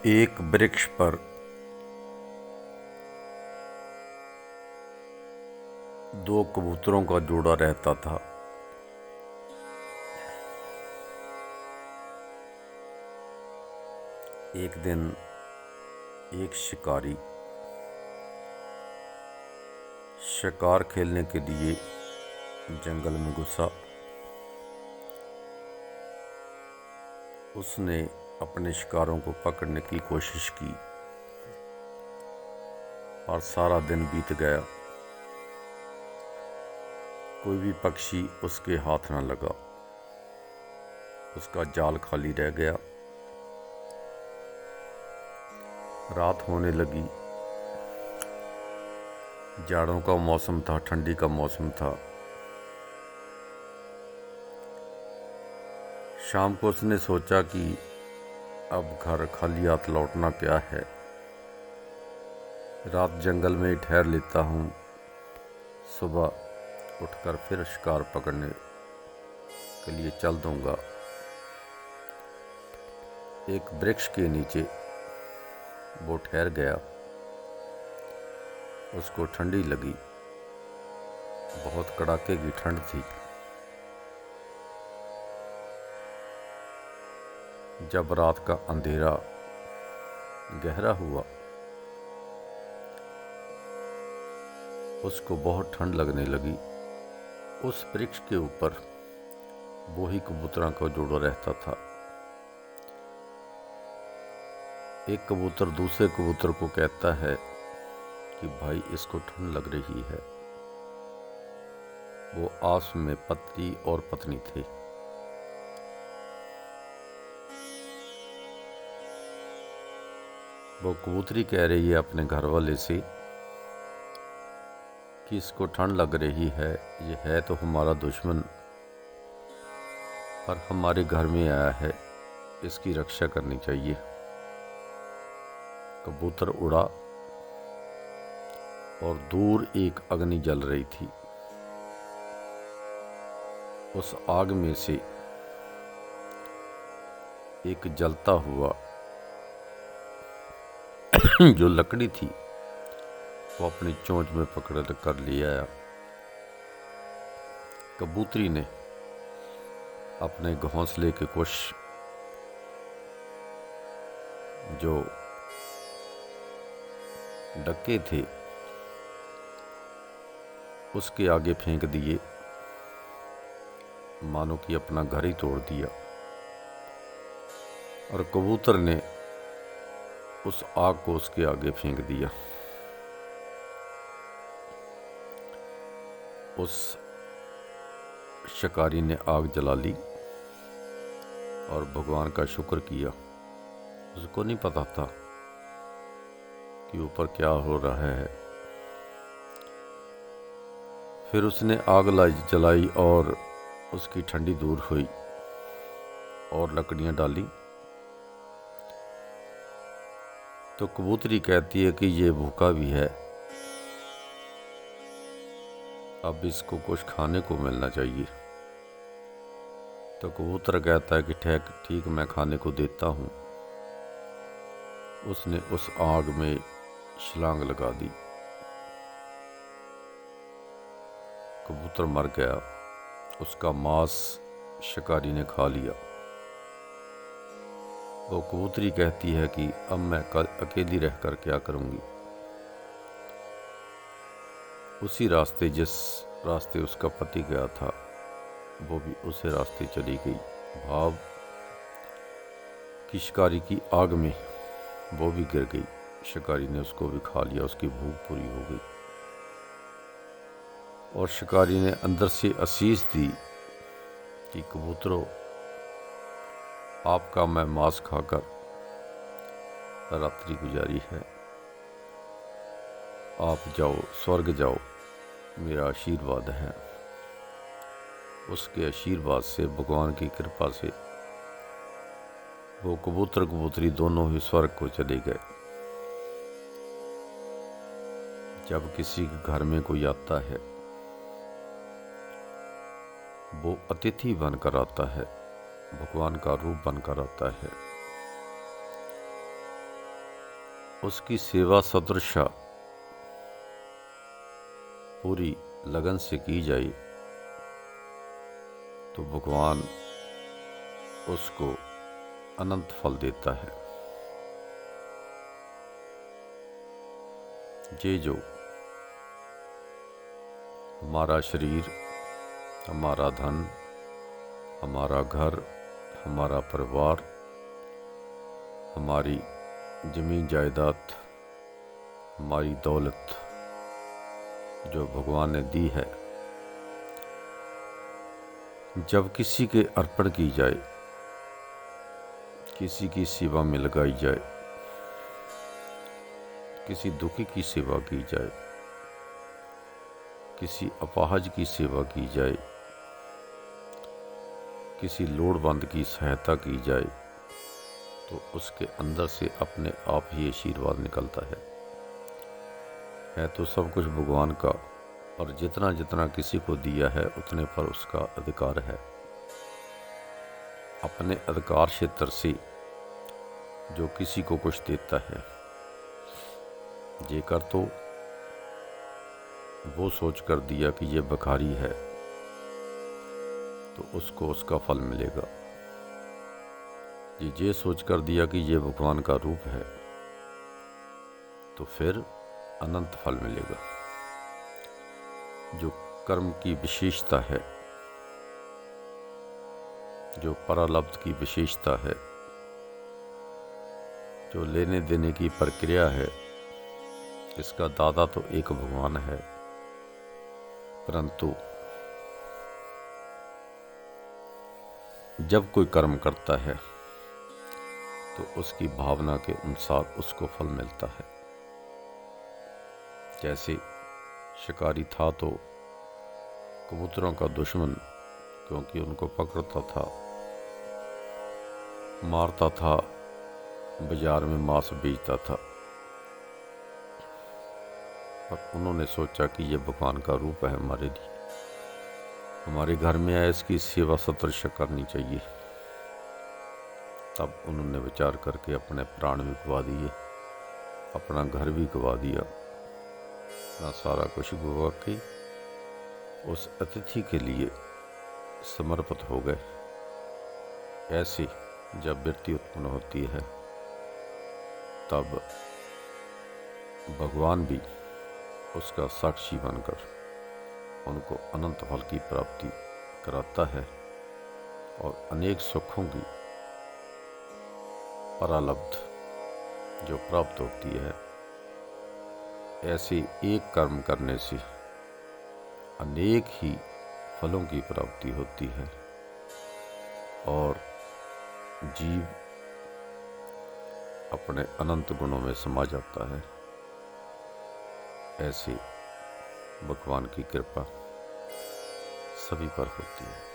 एक वृक्ष पर दो कबूतरों का जोड़ा रहता था। एक दिन एक शिकारी शिकार खेलने के लिए जंगल में घुसा। उसने अपने शिकारों को पकड़ने की कोशिश की और सारा दिन बीत गया। कोई भी पक्षी उसके हाथ न लगा। उसका जाल खाली रह गया। रात होने लगी। जाड़ों का मौसम था, ठंडी का मौसम था। शाम को उसने सोचा कि अब घर खाली हाथ लौटना क्या है, रात जंगल में ही ठहर लेता हूँ। सुबह उठकर फिर शिकार पकड़ने के लिए चल दूंगा। एक वृक्ष के नीचे वो ठहर गया। उसको ठंडी लगी। बहुत कड़ाके की ठंड थी। जब रात का अंधेरा गहरा हुआ, उसको बहुत ठंड लगने लगी। उस वृक्ष के ऊपर वो ही कबूतरों का जोड़ा रहता था। एक कबूतर दूसरे कबूतर को कहता है कि भाई, इसको ठंड लग रही है। वो आपस में पति और पत्नी थे। वो कबूतरी कह रही है अपने घर वाले से कि इसको ठंड लग रही है, ये है तो हमारा दुश्मन, पर हमारे घर में आया है, इसकी रक्षा करनी चाहिए। कबूतर उड़ा और दूर एक अग्नि जल रही थी। उस आग में से एक जलता हुआ जो लकड़ी थी वो अपनी चोंच में पकड़ कर ले आया। कबूतरी ने अपने घोंसले के कुछ जो डक्के थे उसके आगे फेंक दिए, मानो कि अपना घर ही तोड़ दिया। और कबूतर ने उस आग को उसके आगे फेंक दिया। उस शिकारी ने आग जला ली और भगवान का शुक्र किया। उसको नहीं पता था कि ऊपर क्या हो रहा है। फिर उसने आग जलाई और उसकी ठंडी दूर हुई और लकड़ियां डाली। तो कबूतरी कहती है कि ये भूखा भी है, अब इसको कुछ खाने को मिलना चाहिए। तो कबूतर कहता है कि ठीक मैं खाने को देता हूँ। उसने उस आग में छलांग लगा दी। कबूतर मर गया। उसका मांस शिकारी ने खा लिया। वो कबूतरी कहती है कि अब मैं कल अकेली रहकर क्या करूंगी। उसी रास्ते जिस रास्ते उसका पति गया था वो भी उसी रास्ते चली गई। भाव कि शिकारी की आग में वो भी गिर गई। शिकारी ने उसको भी खा लिया। उसकी भूख पूरी हो गई और शिकारी ने अंदर से आशीष दी कि कबूतरों, आपका मैं मांस खाकर रात्रि गुजारी है। आप जाओ, स्वर्ग जाओ, मेरा आशीर्वाद है। उसके आशीर्वाद से, भगवान की कृपा से वो कबूतर कबूतरी दोनों ही स्वर्ग को चले गए। जब किसी के घर में कोई आता है वो अतिथि बनकर आता है, भगवान का रूप बनकर आता है। उसकी सेवा सदृश पूरी लगन से की जाए तो भगवान उसको अनंत फल देता है। ये जो हमारा शरीर, हमारा धन, हमारा घर, हमारा परिवार, हमारी जमीन जायदाद, हमारी दौलत जो भगवान ने दी है, जब किसी के अर्पण की जाए, किसी की सेवा में लगाई जाए, किसी दुखी की सेवा की जाए, किसी अपाहज की सेवा की जाए, किसी लोड़वंद की सहायता की जाए, तो उसके अंदर से अपने आप ही आशीर्वाद निकलता है तो सब कुछ भगवान का, और जितना जितना किसी को दिया है उतने पर उसका अधिकार है। अपने अधिकार क्षेत्र से जो किसी को कुछ देता है, जेकर तो वो सोच कर दिया कि ये भिखारी है तो उसको उसका फल मिलेगा। ये सोच कर दिया कि ये भगवान का रूप है तो फिर अनंत फल मिलेगा। जो कर्म की विशेषता है, जो परालब्ध की विशेषता है, जो लेने देने की प्रक्रिया है, इसका दाता तो एक भगवान है, परंतु जब कोई कर्म करता है तो उसकी भावना के अनुसार उसको फल मिलता है। जैसे शिकारी था तो कबूतरों का दुश्मन, क्योंकि उनको पकड़ता था, मारता था, बाजार में मांस बेचता था, पर उन्होंने सोचा कि ये भगवान का रूप है हमारे लिए, हमारे घर में आए, इसकी सेवा सदृश करनी चाहिए। तब उन्होंने विचार करके अपने प्राण भी गवा दिए, अपना घर भी गवा दिया, अपना सारा कुछ गवा के उस अतिथि के लिए समर्पित हो गए। ऐसे जब वृत्ति उत्पन्न होती है तब भगवान भी उसका साक्षी बनकर उनको अनंत फल की प्राप्ति कराता है और अनेक सुखों की परालब्ध जो प्राप्त होती है। ऐसे एक कर्म करने से अनेक ही फलों की प्राप्ति होती है और जीव अपने अनंत गुणों में समा जाता है। ऐसे भगवान की कृपा सभी पर होती है।